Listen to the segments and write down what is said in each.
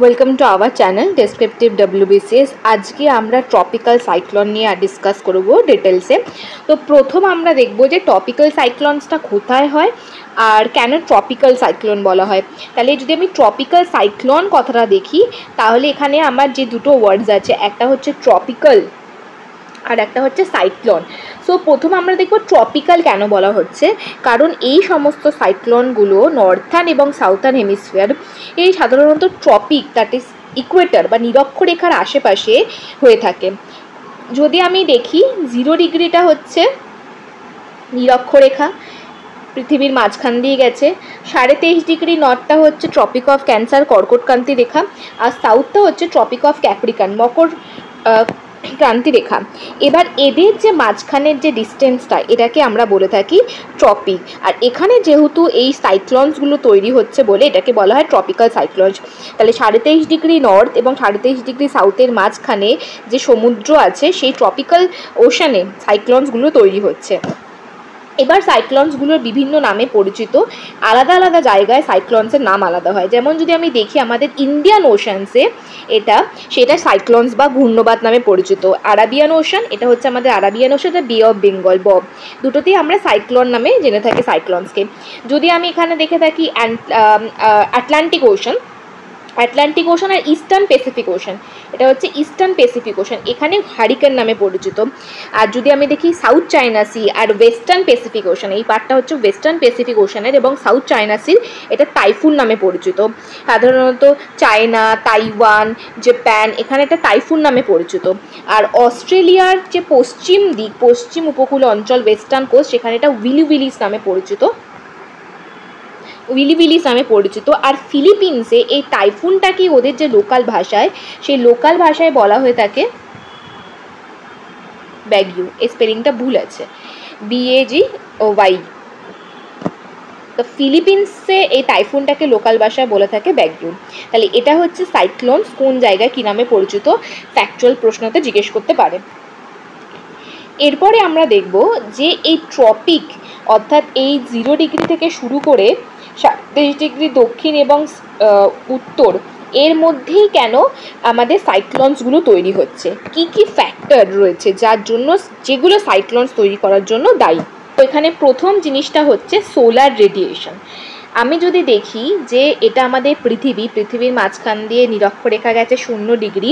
Welcome to our channel descriptive WBCS। আজকে আমরা tropical cyclone নিয়ে ডিসকাস করব ডিটেলসে। তো প্রথম আমরা দেখব যে ট্রপিক্যাল সাইক্লোনসটা কোথায় হয় আর কেন ট্রপিক্যাল সাইক্লোন বলা হয়। তাহলে যদি আমি ট্রপিক্যাল সাইক্লোন কথাটা দেখি তাহলে এখানে আমার যে দুটো ওয়ার্ডস আছে, একটা হচ্ছে ট্রপিক্যাল আর একটা হচ্ছে সাইক্লোন। সো প্রথম আমরা দেখব ট্রপিক্যাল কেন বলা হচ্ছে, কারণ এই সমস্ত সাইক্লোনগুলো নর্থার্ন এবং সাউথার্ন হেমিস্ফিয়ার এই সাধারণত ট্রপিক, দ্যাট ইজ ইকুয়েটর বা নিরক্ষরেখার আশেপাশে হয়ে থাকে। যদি আমি দেখি 0 ডিগ্রিটা হচ্ছে নিরক্ষরেখা, পৃথিবীর মাঝখান দিয়ে গেছে। 23.5 ডিগ্রি নর্থটা হচ্ছে ট্রপিক অফ ক্যান্সার, কর্কটক্রান্তি রেখা, আর সাউথটা হচ্ছে ট্রপিক অফ ক্যাপ্রিকন, মকর ক্রান্তি রেখা। এবার এদের যে মাঝখানের যে ডিস্টেন্সটা, এটাকে আমরা বলে থাকি ট্রপিক। আর এখানে যেহেতু এই সাইক্লোনসগুলো তৈরি হচ্ছে বলে এটাকে বলা হয় ট্রপিক্যাল সাইক্লোনস। তাহলে 23.5 ডিগ্রি নর্থ এবং 23.5 ডিগ্রি সাউথের মাঝখানে যে সমুদ্র আছে সেই ট্রপিক্যাল ওশানে সাইক্লোনসগুলো তৈরি হচ্ছে। এবার সাইক্লোনসগুলোর বিভিন্ন নামে পরিচিত, আলাদা আলাদা জায়গায় সাইক্লোনসের নাম আলাদা হয়। যেমন যদি আমি দেখি আমাদের ইন্ডিয়ান ওশানসে সেটা সাইক্লোনস বা ঘূর্ণবাত নামে পরিচিত। আরাবিয়ান ওশান, এটা হচ্ছে আমাদের আরাবিয়ান ওশান, এটা বে অফ বেঙ্গল, বব, দুটোতেই আমরা সাইক্লোন নামে জেনে থাকি সাইক্লোনসকে। যদি আমি এখানে দেখে থাকি আটলান্টিক ওশান আর ইস্টার্ন প্যাসিফিক ওশান, এটা হচ্ছে ইস্টার্ন প্যাসিফিক ওশান, এখানে হারিকেন নামে পরিচিত। আর যদি আমি দেখি সাউথ চায়না সি আর ওয়েস্টার্ন প্যাসিফিক ওশান, এই পার্টটা হচ্ছে ওয়েস্টার্ন প্যাসিফিক ওশানের, এবং সাউথ চায়না সির এটা টাইফুন নামে পরিচিত। সাধারণত চায়না, তাইওয়ান, জাপান, এখানে এটা টাইফুন নামে পরিচিত। আর অস্ট্রেলিয়ার যে পশ্চিম দিক, পশ্চিম উপকূল অঞ্চল, ওয়েস্টার্ন কোস্ট, সেখানে এটা উইলিস নামে পরিচিত। আর ফিলিপিন্সে এই টাইফুনটাকে ওদের যে লোকাল ভাষায়, সেই লোকাল ভাষায় বলা হয়ে থাকে ব্যাগিউ। এই স্পেলিংটা ভুল আছে, BAGY। তো ফিলিপিন্সে এই টাইফুনটাকে লোকাল ভাষায় বলে থাকে ব্যাগিউ। তাহলে এটা হচ্ছে সাইক্লোনস কোন জায়গায় কী নামে পরিচিত, ফ্যাকচুয়াল প্রশ্নতে জিজ্ঞেস করতে পারে। এরপরে আমরা দেখব যে এই ট্রপিক, অর্থাৎ এই 0 ডিগ্রি থেকে শুরু করে 27 ডিগ্রি দক্ষিণ এবং উত্তর, এর মধ্যেই কেন আমাদের সাইক্লোনসগুলো তৈরি হচ্ছে, কি কি ফ্যাক্টর রয়েছে যার জন্য, যেগুলো সাইক্লোনস তৈরি করার জন্য দায়ী। তো এখানে প্রথম জিনিসটা হচ্ছে সোলার রেডিয়েশন। আমি যদি দেখি যে এটা আমাদের পৃথিবীর মাঝখান দিয়ে নিরক্ষরেখা গেছে 0 ডিগ্রি,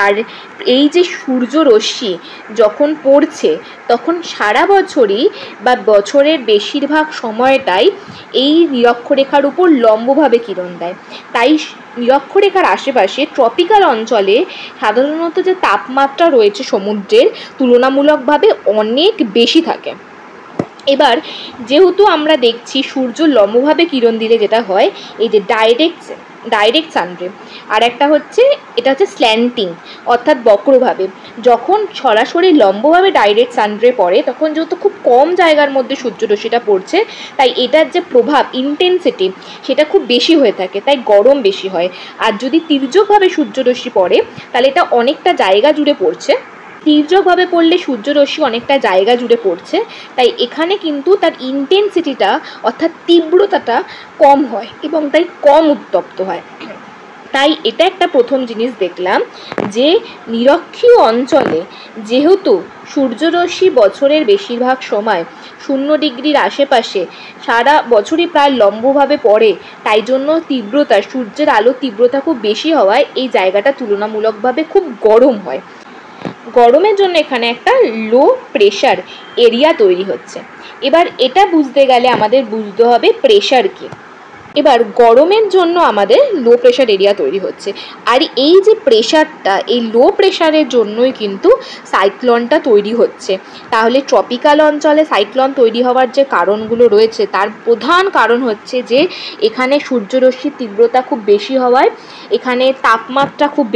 আর এই যে সূর্য রশ্মি যখন পড়ছে তখন সারা বছরই বা বছরের বেশিরভাগ সময়টাই এই নিরক্ষরেখার উপর লম্বভাবে কিরণ দেয়। তাই নিরক্ষরেখার আশেপাশে ট্রপিক্যাল অঞ্চলে সাধারণত যে তাপমাত্রা রয়েছে সমুদ্রের তুলনামূলকভাবে অনেক বেশি থাকে। এবার যেহেতু আমরা দেখছি সূর্য লম্বভাবে কিরণ দিলে যেটা হয়, এই যে ডাইরেক্ট সানরে, আর একটা হচ্ছে এটা হচ্ছে স্ল্যান্টিং, অর্থাৎ বক্রভাবে। যখন সরাসরি লম্বভাবে ডাইরেক্ট সানরে পড়ে তখন যেহেতু খুব কম জায়গার মধ্যে সূর্যরশ্মিটা পড়ছে, তাই এটার যে প্রভাব, ইন্টেন্সিটি, সেটা খুব বেশি হয়ে থাকে, তাই গরম বেশি হয়। আর যদি তির্যকভাবে সূর্যরশ্মি পড়ে তাহলে এটা অনেকটা জায়গা জুড়ে পড়ছে, তীর্যকভাবে পড়লে সূর্যরশ্মি অনেকটা জায়গা জুড়ে পড়ছে, তাই এখানে কিন্তু তার ইন্টেন্সিটিটা, অর্থাৎ তীব্রতাটা কম হয় এবং তাই কম উত্তপ্ত হয়। তাই এটা একটা প্রথম জিনিস দেখলাম যে নিরক্ষীয় অঞ্চলে যেহেতু সূর্যরশ্মি বছরের বেশিরভাগ সময় 0 ডিগ্রির আশেপাশে সারা বছরই প্রায় লম্বভাবে পড়ে, তাই জন্য তীব্রতা, সূর্যের আলোর তীব্রতা খুব বেশি হওয়ায় এই জায়গাটা তুলনামূলকভাবে খুব গরম হয়। গরমের জন্য এখানে একটা লো প্রেশার এরিয়া তৈরি হচ্ছে। এবার এটা বুঝতে গেলে আমাদের বুঝতে হবে প্রেশার কি। এবার গরমের জন্য আমাদের লো প্রেশার এরিয়া তৈরি হচ্ছে, আর এই যে প্রেশারটা, এই লো প্রেশারের জন্যই কিন্তু সাইক্লোনটা তৈরি হচ্ছে। তাহলে ট্রপিক্যাল অঞ্চলে সাইক্লোন তৈরি হওয়ার যে কারণগুলো রয়েছে তার প্রধান কারণ হচ্ছে যে এখানে সূর্যরশ্মির তীব্রতা খুব বেশি হওয়ায় এখানে তাপমাত্রা খুব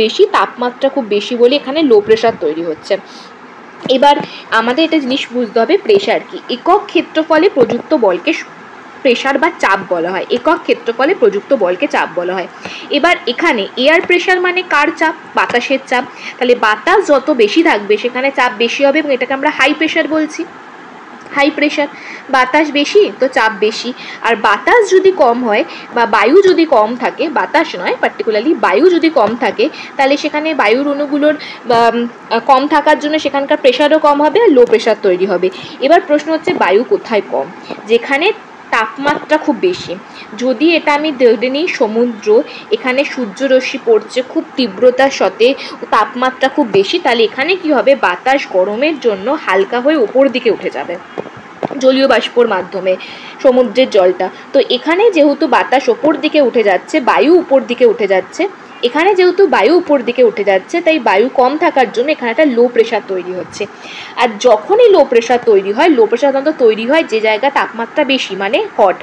বেশি বলে এখানে লো প্রেশার তৈরি হচ্ছে। এবার আমাদের একটা জিনিস বুঝতে হবে, প্রেশার কি। একক ক্ষেত্রফলে প্রযুক্ত বলকে প্রেশার বা চাপ বলা হয়, একক ক্ষেত্রফলে প্রযুক্ত বলকে চাপ বলা হয়। এবার এখানে এয়ার প্রেশার মানে কার চাপ, বাতাসের চাপ। তাহলে বাতাস যত বেশি থাকবে সেখানে চাপ বেশি হবে এবং এটাকে আমরা হাই প্রেশার বলছি। হাই প্রেশার, বাতাস বেশি তো চাপ বেশি। আর বাতাস যদি কম হয় বা বায়ু যদি কম থাকে, বাতাস নয় পার্টিকুলারলি বায়ু যদি কম থাকে, তাহলে সেখানে বায়ুর অণুগুলোর কম থাকার জন্য সেখানকার প্রেশারও কম হবে আর লো প্রেশার তৈরি হবে। এবার প্রশ্ন হচ্ছে বায়ু কোথায় কম? যেখানে তাপমাত্রা খুব বেশি। যদি এটা আমি ধরে নিই সমুদ্র, এখানে সূর্যরশ্মি পড়ছে খুব তীব্রতার সাথে, তাপমাত্রা খুব বেশি, তাহলে এখানে কি হবে, বাতাস গরমের জন্য হালকা হয়ে ওপর দিকে উঠে যাবে জলীয় বাষ্পর মাধ্যমে সমুদ্রের জলটা। তো এখানে যেহেতু বাতাস ওপর দিকে উঠে যাচ্ছে, বায়ু উপর দিকে উঠে যাচ্ছে, এখানে যেহেতু বায়ু উপর দিকে উঠে যাচ্ছে, তাই বায়ু কম থাকার জন্য এখানে একটা লো প্রেশার তৈরি হচ্ছে। আর যখনই লো প্রেশার তৈরি হয়, লো প্রেশার সাধারণত তৈরি হয় যে জায়গা তাপমাত্রা বেশি, মানে হট,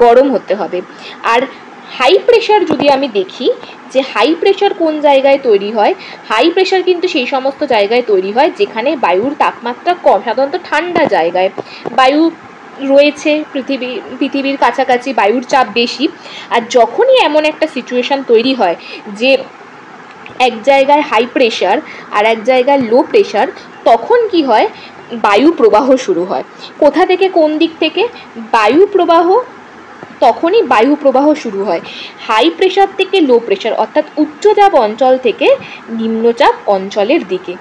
গরম হতে হবে। আর হাই প্রেশার যদি আমি দেখি যে হাই প্রেশার কোন জায়গায় তৈরি হয়, হাই প্রেশার কিন্তু সেই সমস্ত জায়গায় তৈরি হয় যেখানে বায়ুর তাপমাত্রা কম, সাধারণত ঠান্ডা জায়গায় বায়ু রয়েছে, পৃথিবীর কাছাকাছি বায়ুর চাপ বেশি। আর যখনই এমন একটা সিচুয়েশন তৈরি হয় যে এক জায়গায় হাই প্রেশার আর এক জায়গায় লো প্রেশার, তখন কি হয়, বায়ু প্রবাহ শুরু হয়। কোথা থেকে, কোন দিক থেকে? বায়ু প্রবাহ, তখনই বায়ু প্রবাহ শুরু হয় হাই প্রেশার থেকে লো প্রেশার, অর্থাৎ উচ্চচাপ অঞ্চল থেকে নিম্নচাপ অঞ্চলের দিকে।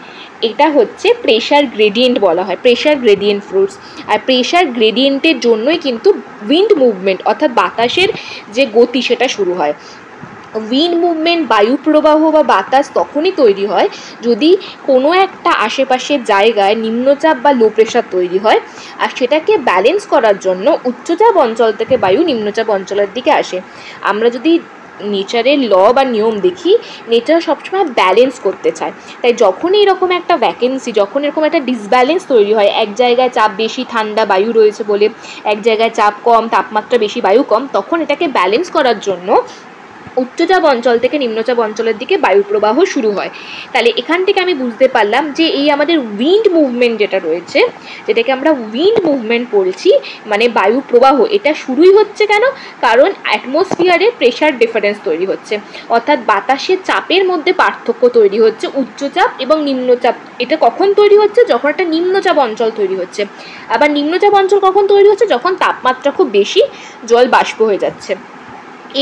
এটা হচ্ছে প্রেশার গ্রেডিয়েন্ট বলা হয়, প্রেশার গ্রেডিয়েন্ট ফোর্স। আর প্রেশার গ্রেডিয়েন্টের জন্যই কিন্তু উইন্ড মুভমেন্ট অর্থাৎ বাতাসের যে গতি সেটা শুরু হয়। উইন্ড মুভমেন্ট, বায়ু প্রবাহ বা বাতাস তখনই তৈরি হয় যদি কোনো একটা আশেপাশের জায়গায় নিম্নচাপ বা লো প্রেশার তৈরি হয়, আর সেটাকে ব্যালেন্স করার জন্য উচ্চচাপ অঞ্চল থেকে বায়ু নিম্নচাপ অঞ্চলের দিকে আসে। আমরা যদি নেচারের ল বা নিয়ম দেখি, নেচার সবসময় ব্যালেন্স করতে চায়। তাই যখনই এরকম একটা ভ্যাকেন্সি, যখন এরকম একটা ডিসব্যালেন্স তৈরি হয়, এক জায়গায় চাপ বেশি, ঠান্ডা বায়ু রয়েছে বলে, এক জায়গায় চাপ কম, তাপমাত্রা বেশি, বায়ু কম, তখন এটাকে ব্যালেন্স করার জন্য উচ্চচাপ অঞ্চল থেকে নিম্নচাপ অঞ্চলের দিকে বায়ু প্রবাহ শুরু হয়। তাহলে এখান থেকে আমি বুঝতে পারলাম যে এই আমাদের উইন্ড মুভমেন্ট যেটা রয়েছে, যেটাকে আমরা উইন্ড মুভমেন্ট বলছি, মানে বায়ু প্রবাহ, এটা শুরুই হচ্ছে কেন? কারণ অ্যাটমসফিয়ারে প্রেশার ডিফারেন্স তৈরি হচ্ছে, অর্থাৎ বাতাসের চাপের মধ্যে পার্থক্য তৈরি হচ্ছে, উচ্চচাপ এবং নিম্নচাপ। এটা কখন তৈরি হচ্ছে? যখন একটা নিম্নচাপ অঞ্চল তৈরি হচ্ছে। আবার নিম্নচাপ অঞ্চল কখন তৈরি হচ্ছে? যখন তাপমাত্রা খুব বেশি, জল বাষ্প হয়ে যাচ্ছে।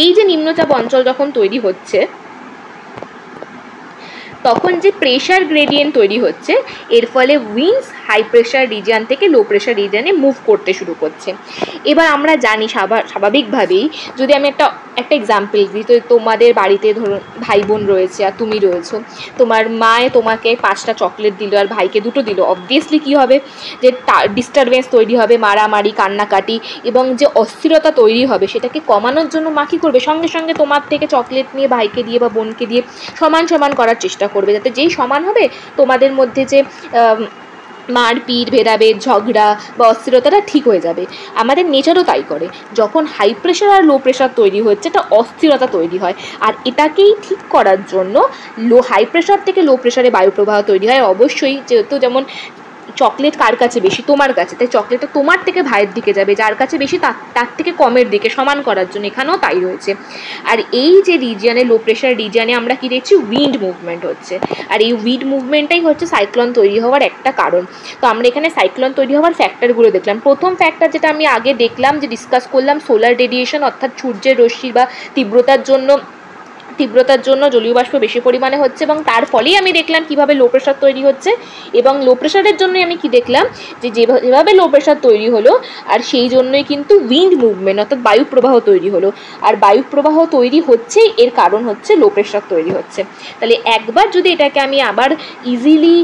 এই যে নিম্নচাপ অঞ্চল যখন তৈরি হচ্ছে, তখন যে প্রেশার গ্রেডিয়েন্ট তৈরি হচ্ছে, এর ফলে উইন্ডস হাই প্রেশার রিজিয়ন থেকে লো প্রেশার রিজিয়নে মুভ করতে শুরু করছে। এবার আমরা জানি স্বাভাবিকভাবেই, যদি আমি একটা এক্সাম্পল দিই, তো তোমাদের বাড়িতে ধরুন ভাই বোন রয়েছে আর তুমি রয়েছো, তোমার মায়ে তোমাকে 5টা চকলেট দিল আর ভাইকে 2টো দিল, অবভিয়াসলি কী হবে, যে ডিস্টারবেন্স তৈরি হবে, মারামারি, কান্নাকাটি এবং যে অস্থিরতা তৈরি হবে, সেটাকে কমানোর জন্য মা কী করবে, সঙ্গে সঙ্গে তোমার থেকে চকলেট নিয়ে ভাইকে দিয়ে বা বোনকে দিয়ে সমান সমান করার চেষ্টা করবে, যাতে যেই সমান হবে তোমাদের মধ্যে যে মারপিট, ভেদাভেদ, ঝগড়া বা অস্থিরতাটা ঠিক হয়ে যাবে। আমাদের নেচারও তাই করে। যখন হাই প্রেশার আর লো প্রেশার তৈরি হচ্ছে, একটা অস্থিরতা তৈরি হয়, আর এটাকেই ঠিক করার জন্য হাই প্রেশার থেকে লো প্রেশারে বায়ুপ্রবাহ তৈরি হয়। অবশ্যই, যেহেতু যেমন চকলেট কার কাছে বেশি, তোমার কাছে, তাই চকলেটটা তোমার থেকে ভাইয়ের দিকে যাবে, যার কাছে বেশি তার থেকে কমের দিকে, সমান করার জন্য এখানেও তাই রয়েছে। আর এই যে রিজিয়নে, লো প্রেশার রিজিয়নে আমরা কি দেখছি, উইন্ড মুভমেন্ট হচ্ছে, আর এই উইন্ড মুভমেন্টটাই হচ্ছে সাইক্লোন তৈরি হওয়ার একটা কারণ। তো আমরা এখানে সাইক্লোন তৈরি হওয়ার ফ্যাক্টরগুলো দেখলাম। প্রথম ফ্যাক্টর যেটা আমি আগে দেখলাম, যে ডিসকাস করলাম, সোলার রেডিয়েশন, অর্থাৎ সূর্যের রশ্মি বা তীব্রতার জন্য জলীয় বাষ্প বেশি পরিমাণে হচ্ছে, এবং তার ফলেই আমি দেখলাম কিভাবে লো প্রেশার তৈরি হচ্ছে। এবং লো প্রেশারের জন্যই আমি কি দেখলাম, যে যেভাবে লো প্রেশার তৈরি হলো, আর সেই জন্যই কিন্তু উইন্ড মুভমেন্ট অর্থাৎ বায়ু প্রবাহ তৈরি হলো। আর বায়ু প্রবাহ তৈরি হচ্ছে, এর কারণ হচ্ছে লো প্রেশার তৈরি হচ্ছে। তাহলে একবার যদি এটাকে আমি আবার ইজিলি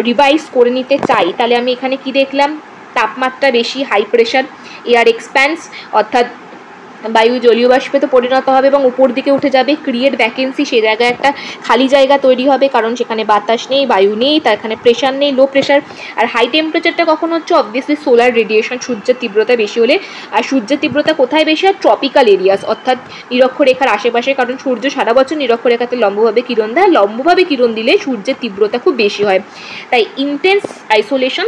রিভাইজ করে নিতে চাই, তাহলে আমি এখানে কি দেখলাম, তাপমাত্রা বেশি, হাই প্রেশার, এয়ার এক্সপ্যান্স, অর্থাৎ বায়ু জলীয় বাষ্পে তো পরিণত হবে এবং উপর দিকে উঠে যাবে, ক্রিয়েট ভ্যাকেন্সি, সেই জায়গায় একটা খালি জায়গা তৈরি হবে, কারণ সেখানে বাতাস নেই, বায়ু নেই, তার এখানে প্রেশার নেই, লো প্রেশার। আর হাই টেম্পারেচারটা কখন হচ্ছে, অবভিয়াসলি সোলার রেডিয়েশন, সূর্যের তীব্রতা বেশি হলে। আর সূর্যের তীব্রতা কোথায় বেশি হয়, ট্রপিক্যাল এরিয়াস, অর্থাৎ নিরক্ষরেখার আশেপাশে, কারণ সূর্য সারা বছর নিরক্ষরেখাতে লম্বভাবে কিরণ দেয়, লম্বভাবে কিরণ দিলে সূর্যের তীব্রতা খুব বেশি হয়। তাই intense insolation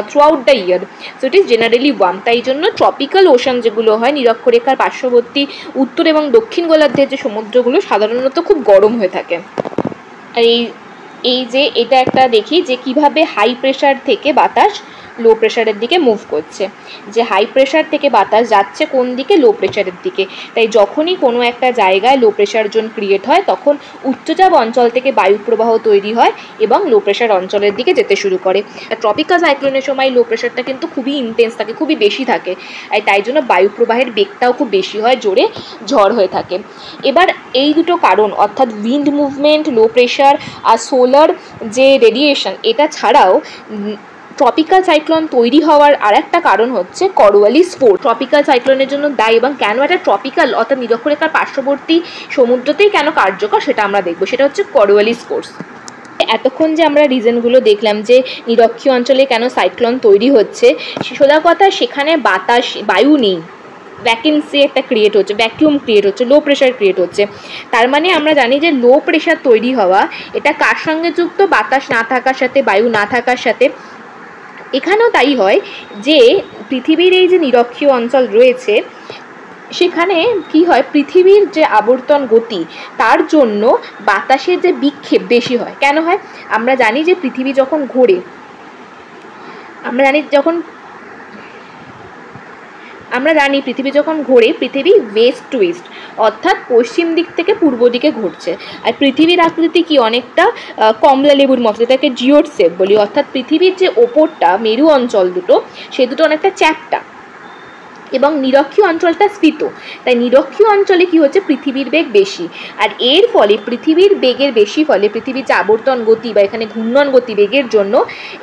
throughout the year, so it is generally warm. তাই জন্য ট্রপিক্যাল ওশান যেগুলো হয়, নিরক্ষরেখার পার্শ্ববর্তী উত্তর এবং দক্ষিণ গোলার্ধের যে সমুদ্রগুলো সাধারণত খুব গরম হয়ে থাকে। আর এই এই যে এটা একটা দেখি যে কিভাবে হাই প্রেশার থেকে বাতাস লো প্রেশারের দিকে মুভ করছে, যে হাই প্রেশার থেকে বাতাস যাচ্ছে কোন দিকে, লো প্রেশারের দিকে। তাই যখনই কোনো একটা জায়গায় লো প্রেশার জোন ক্রিয়েট হয় তখন উচ্চচাপ অঞ্চল থেকে বায়ু প্রবাহ তৈরি হয় এবং লো প্রেশার অঞ্চলের দিকে যেতে শুরু করে। ট্রপিক্যাল সাইক্লোনের সময় লো প্রেশারটা কিন্তু খুবই ইন্টেন্স থাকে, খুবই বেশি থাকে, আর তাই জন্য বায়ু প্রবাহের বেগটাও খুব বেশি হয়, জোরে ঝড় হয়ে থাকে। এবার এই দুটো কারণ অর্থাৎ উইন্ড মুভমেন্ট, লো প্রেশার আর সোলার যে রেডিয়েশন, এটা ছাড়াও ট্রপিক্যাল সাইক্লোন তৈরি হওয়ার আর একটা কারণ হচ্ছে কর্নওয়ালিস ফোর্স। ট্রপিক্যাল সাইক্লোনের জন্য দায়ী এবং কেন এটা ট্রপিক্যাল অর্থাৎ নিরক্ষরেখার পার্শ্ববর্তী সমুদ্রতেই কেন কার্যকর সেটা আমরা দেখব, সেটা হচ্ছে কর্নওয়ালিস ফোর্স। এতক্ষণ যে আমরা রিজনগুলো দেখলাম যে নিরক্ষীয় অঞ্চলে কেন সাইক্লোন তৈরি হচ্ছে, সোজা কথা সেখানে বাতাস বায়ু নেই, ভ্যাকেন্সি একটা ক্রিয়েট হচ্ছে, ভ্যাকিউম ক্রিয়েট হচ্ছে, লো প্রেশার ক্রিয়েট হচ্ছে। তার মানে আমরা জানি যে লো প্রেশার তৈরি হওয়া এটা কার সঙ্গে যুক্ত, বাতাস না থাকার সাথে, বায়ু না থাকার সাথে। এখানেও তাই হয় যে পৃথিবীর এই যে নিরক্ষীয় অঞ্চল রয়েছে সেখানে কি হয়, পৃথিবীর যে আবর্তন গতি তার জন্য বাতাসের যে বিক্ষেপ বেশি হয়। কেন হয়, আমরা জানি যে পৃথিবী যখন ঘোরে, পৃথিবী যখন ঘোরে পৃথিবী ওয়েস্ট টু ইস্ট অর্থাৎ পশ্চিম দিক থেকে পূর্ব দিকে ঘুরছে। আর পৃথিবীর আকৃতি কি অনেকটা কমলা লেবুর মতো, যেটাকে জিওড শেপ বলি, অর্থাৎ পৃথিবীর যে ওপরটা মেরু অঞ্চল দুটো সে দুটো অনেকটা চ্যাপ্টা এবং নিরক্ষীয় অঞ্চলটা স্ফীত। তাই নিরক্ষীয় অঞ্চলে কি হচ্ছে, পৃথিবীর বেগ বেশি, আর এর ফলে পৃথিবীর বেগের বেশি ফলে পৃথিবীর যে আবর্তন গতি বা এখানে ঘূর্ণন গতি বেগের জন্য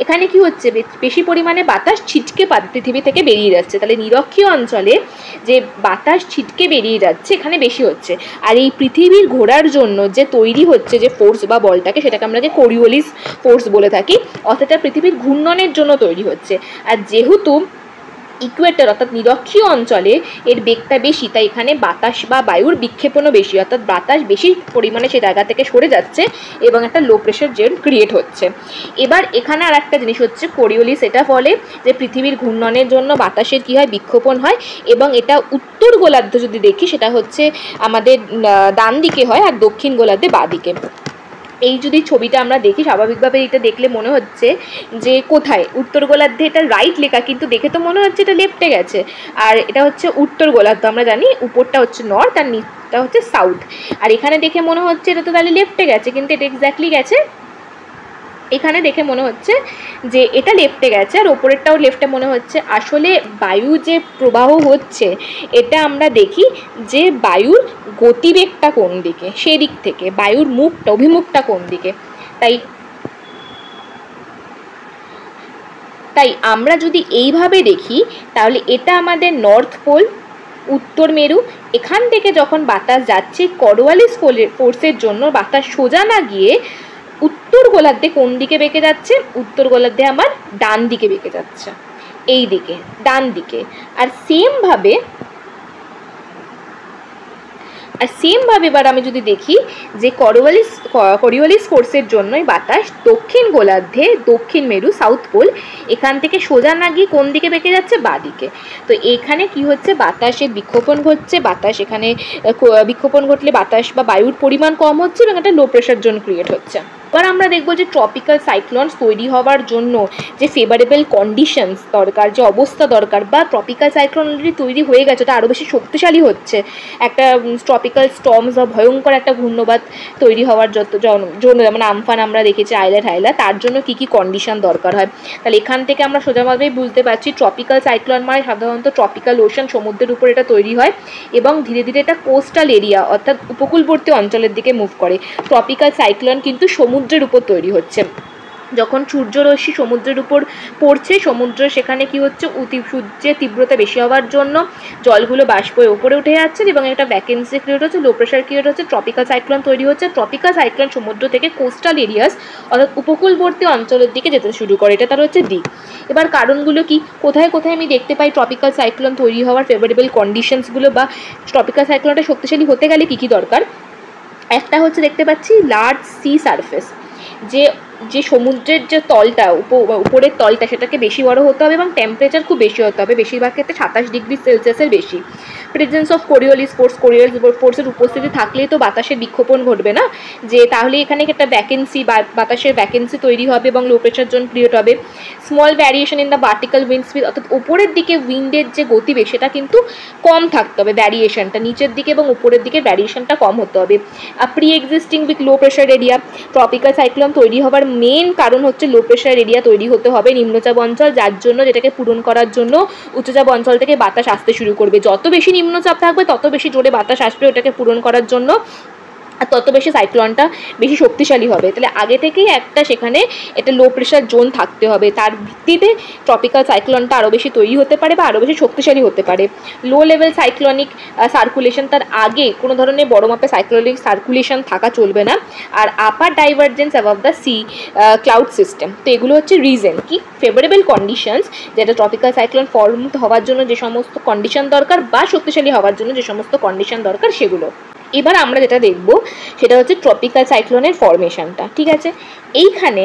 এখানে কি হচ্ছে, বেশি পরিমাণে বাতাস ছিটকে পৃথিবী থেকে বেরিয়ে যাচ্ছে। তাহলে নিরক্ষীয় অঞ্চলে যে বাতাস ছিটকে বেরিয়ে যাচ্ছে এখানে বেশি হচ্ছে। আর এই পৃথিবীর ঘোরার জন্য যে তৈরি হচ্ছে যে ফোর্স বা বলটাকে, সেটাকে আমরা যে কোরিওলিস ফোর্স বলে থাকি, অর্থাৎ পৃথিবীর ঘূর্ণনের জন্য তৈরি হচ্ছে। আর যেহেতু ইকুয়েটর অর্থাৎ নিরক্ষীয় অঞ্চলে এর বেগটা বেশি, তাই এখানে বাতাস বা বায়ুর বিক্ষেপণও বেশি, অর্থাৎ বাতাস বেশি পরিমাণে সেই জায়গা থেকে সরে যাচ্ছে এবং একটা লো প্রেশার জোন ক্রিয়েট হচ্ছে। এবার এখানে আর একটা জিনিস হচ্ছে কোরিওলিস, এটা ফলে যে পৃথিবীর ঘূর্ণনের জন্য বাতাসের কী হয়, বিক্ষেপণ হয়, এবং এটা উত্তর গোলার্ধে যদি দেখি সেটা হচ্ছে আমাদের ডান দিকে হয় আর দক্ষিণ গোলার্ধে বাঁ দিকে। এই যদি ছবিটা আমরা দেখি স্বাভাবিকভাবে এটা দেখলে মনে হচ্ছে যে কোথায় উত্তর গোলার্ধে, এটা রাইট লেখা কিন্তু দেখে তো মনে হচ্ছে এটা লেফটে গেছে, আর এটা হচ্ছে উত্তর গোলার্ধ। আমরা জানি উপরটা হচ্ছে নর্থ আর নিচটা হচ্ছে সাউথ, আর এখানে দেখে মনে হচ্ছে এটা তো তাহলে লেফটে গেছে, কিন্তু এটা এক্স্যাক্টলি গেছে, এখানে দেখে মনে হচ্ছে যে এটা লেফটে গেছে আর ওপরেরটাও লেফটে মনে হচ্ছে। আসলে বায়ু যে প্রবাহ হচ্ছে এটা আমরা দেখি যে বায়ুর গতিবেগটা কোন দিকে, সেদিক থেকে বায়ুর মুখটা অভিমুখটা কোন দিকে। তাই আমরা যদি এইভাবে দেখি তাহলে এটা আমাদের নর্থ পোল, উত্তর মেরু, এখান থেকে যখন বাতাস যাচ্ছে কর্নওয়ালিস ফোর্সের জন্য বাতাস সোজা না গিয়ে উত্তর গোলার্ধে কোন দিকে বেঁকে যাচ্ছে, উত্তর গোলার্ধে আমার ডান দিকে বেঁকে যাচ্ছে, এই দিকে ডান দিকে। আর সেমভাবে এবার আমি যদি দেখি যে কর্নওয়ালিস ফোর্সের জন্যই বাতাস দক্ষিণ গোলার্ধে, দক্ষিণ মেরু সাউথ পোল, এখান থেকে সোজা না গিয়ে কোন দিকে বেঁকে যাচ্ছে, বাঁ দিকে। তো এখানে কি হচ্ছে, বাতাসের বিক্ষেপণ ঘটছে, বাতাস এখানে বিক্ষেপণ ঘটলে বাতাস বা বায়ুর পরিমাণ কম হচ্ছে এবং একটা লো প্রেশার জোন ক্রিয়েট হচ্ছে। এবার আমরা দেখবো যে ট্রপিক্যাল সাইক্লোনস তৈরি হওয়ার জন্য যে ফেভারেবল কন্ডিশনস দরকার, যে অবস্থা দরকার, বা ট্রপিক্যাল সাইক্লোন অলরেডি তৈরি হয়ে গেছে ওটা আরও বেশি শক্তিশালী হচ্ছে, একটা ট্রপিক্যাল স্টর্মস বা ভয়ঙ্কর একটা ঘূর্ণবাদ তৈরি হওয়ার জন্য, যেমন আমফান আমরা দেখেছি, আইলা, তার জন্য কী কী কন্ডিশন দরকার হয়। তাহলে এখান থেকে আমরা সোজাভাবেই বুঝতে পারছি ট্রপিক্যাল সাইক্লোন মানে সাধারণত ট্রপিক্যাল ওশান, সমুদ্রের উপর এটা তৈরি হয় এবং ধীরে ধীরে এটা কোস্টাল এরিয়া অর্থাৎ উপকূলবর্তী অঞ্চলের দিকে মুভ করে। ট্রপিক্যাল সাইক্লোন কিন্তু সমুদ্রের উপর তৈরি হচ্ছে, যখন সূর্যরশ্মি সমুদ্রের উপর পড়ছে, সমুদ্র সেখানে কি হচ্ছে, সূর্যের তীব্রতা বেশি হওয়ার জন্য জলগুলো বাষ্প হয়ে উপরে উঠে যাচ্ছে এবং একটা ভ্যাকেন্সি ক্রিয়েট হচ্ছে, লো প্রেশার ক্রিয়েট হচ্ছে, ট্রপিক্যাল সাইক্লোন তৈরি হচ্ছে। ট্রপিক্যাল সাইক্লোন সমুদ্র থেকে কোস্টাল এরিয়াস অর্থাৎ উপকূলবর্তী অঞ্চলের দিকে যেতে শুরু করে, এটা তার হচ্ছে দিক। এবার কারণগুলো কি, কোথায় কোথায় আমি দেখতে পাই ট্রপিক্যাল সাইক্লোন তৈরি হওয়ার ফেভারেবল কন্ডিশনসগুলো, বা ট্রপিক্যাল সাইক্লোনটা শক্তিশালী হতে গেলে কী কী দরকার। একটা হচ্ছে দেখতে পাচ্ছি লার্জ সি সারফেস, যে সমুদ্রের যে তলটা উপরের তলটা সেটাকে বেশি বড় হতে হবে এবং টেম্পারেচার খুব বেশি হতে হবে, বেশিরভাগ ক্ষেত্রে 27 ডিগ্রি সেলসিয়াসের বেশি। প্রেজেন্স অফ কোরিওলিস ফোর্সের উপস্থিতি থাকলেই তো বাতাসের বিক্ষোভণ ঘটবে না, যে তাহলে এখানে একটা ভ্যাকেন্সি বা বাতাসের ভ্যাকেন্সি তৈরি হবে এবং লো প্রেশার জোন ক্রিয়েট হবে। Small variation in the vertical wind speed, অর্থাৎ উপরের দিকে উইন্ডের যে গতিবেগ সেটা কিন্তু কম থাকতে হবে, ভ্যারিয়েশনটা নিচের দিকে এবং উপরের দিকে ভ্যারিয়েশনটা কম হতে হবে। Pre existing with low pressure area, tropical cyclone তৈরি হওয়ার মেন কারণ হচ্ছে লো প্রেশার এরিয়া তৈরি হতে হবে নিম্নচাপ অঞ্চল, যার জন্য যেটাকে পূরণ করার জন্য উচ্চচাপ অঞ্চল থেকে বাতাস আসতে শুরু করবে। যত বেশি নিম্নচাপ থাকবে তত বেশি জোরে বাতাস আসবে ওটাকে পূরণ করার জন্য, আর তত বেশি সাইক্লোনটা বেশি শক্তিশালী হবে। তাহলে আগে থেকেই একটা সেখানে একটা লো প্রেশার জোন থাকতে হবে, তার ভিত্তিতে ট্রপিক্যাল সাইক্লোনটা আরও বেশি তৈরি হতে পারে বা আরও বেশি শক্তিশালী হতে পারে। লো লেভেল সাইক্লোনিক সার্কুলেশন, তার আগে কোনো ধরনের বড় মাপে সাইক্লোনিক সার্কুলেশন থাকা চলবে না। আর upper divergence above the sea cloud system, তো এগুলো হচ্ছে রিজন কি ফেভারেবল কন্ডিশনস, যেটা ট্রপিক্যাল সাইক্লোন ফর্ম হওয়ার জন্য যে সমস্ত কন্ডিশন দরকার বা শক্তিশালী হওয়ার জন্য যে সমস্ত কন্ডিশন দরকার সেগুলো। এবার আমরা যেটা দেখব সেটা হচ্ছে ট্রপিক্যাল সাইক্লোনের ফরমেশনটা। ঠিক আছে, এইখানে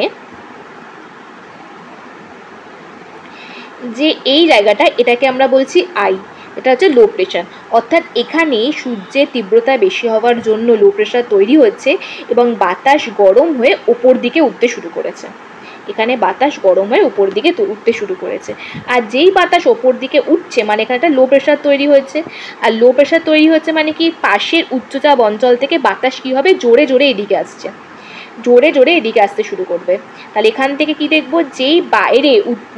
যে এই জায়গাটা এটাকে আমরা বলছি আই, এটা হচ্ছে লো প্রেশার, অর্থাৎ এখানে সূর্যের তীব্রতা বেশি হওয়ার জন্য লো প্রেশার তৈরি হচ্ছে এবং বাতাস গরম হয়ে ওপর দিকে উঠতে শুরু করেছে। এখানে বাতাস গরম হয়ে উপর দিকে উঠতে শুরু করেছে, আর যেই বাতাস ওপর দিকে উঠছে মানে এখানে একটা লো প্রেশার তৈরি হয়েছে। আর লো প্রেশার তৈরি হচ্ছে মানে কি পাশের উচ্চচাপ অঞ্চল থেকে বাতাস কী হবে জোরে জোরে এদিকে আসছে, জোরে জোরে এদিকে আসতে শুরু করবে। তাহলে এখান থেকে কি দেখব, যেই বাইরে